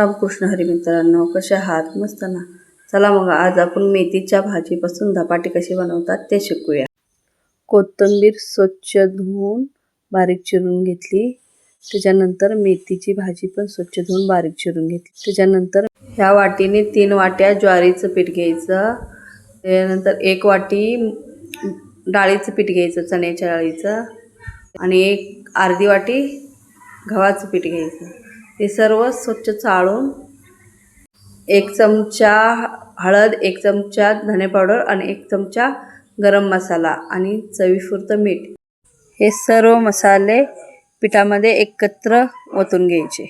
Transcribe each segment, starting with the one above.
रामकृष्ण हरी मित्रांनो, कसे आहात? मस्त ना. चला मग आज आपण मेथीच्या भाजीपासून धपाटे कसे बनवतात ते शिकूया. कोथिंबीर स्वच्छ धुवून बारीक चिरून घेतली. त्याच्यानंतर मेथीची भाजी पण स्वच्छ धुवून बारीक चिरून घेतली. त्याच्यानंतर ह्या वाटीने 3 वाट्या ज्वारीचं पीठ घ्यायचं. त्यानंतर 1 वाटी डाळीचं पीठ घ्यायचं, चण्याच्या डाळीचं, आणि अर्धी वाटी गव्हाचं पीठ घ्यायचं. हे सर्व स्वच्छ चाळून 1 चमचा हळद, 1 चमचा धने पावडर आणि 1 चमचा गरम मसाला आणि चवीपुरतं मीठ, हे सर्व मसाले पिठामध्ये एकत्र ओतून घ्यायचे.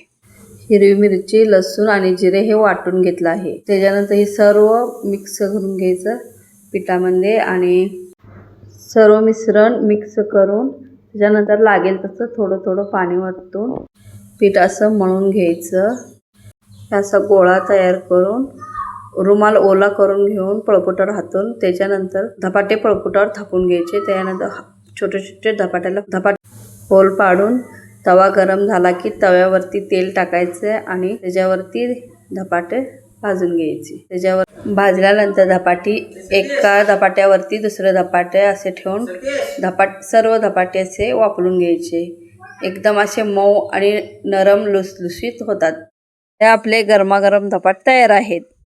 हिरवी मिरची, लसूण आणि जिरे हे वाटून घेतलं आहे. त्याच्यानंतर हे सर्व मिक्स करून घ्यायचं पिठामध्ये आणि सर्व मिश्रण मिक्स करून त्याच्यानंतर लागेल तसं थोडं थोडं पाणी ओतून पीठ असं मळून घ्यायचं. असा गोळा तयार करून रुमाल ओला करून घेऊन पळपुटावर हातून त्याच्यानंतर धपाटे पळपुटावर थापून घ्यायचे. त्यानंतर छोटे छोटे धपाटे होल पाडून तवा गरम झाला की तव्यावरती तेल टाकायचे आणि त्याच्यावरती धपाटे भाजून घ्यायचे. त्याच्यावर भाजल्यानंतर धपाटी एका धपाट्यावरती दुसरे धपाटे असे ठेवून सर्व धपाटे असे वापरून घ्यायचे. एकदम असे मऊ आणि नरम लुसलुशीत होतात. हे आपले गरमागरम धपाटे तयार आहेत.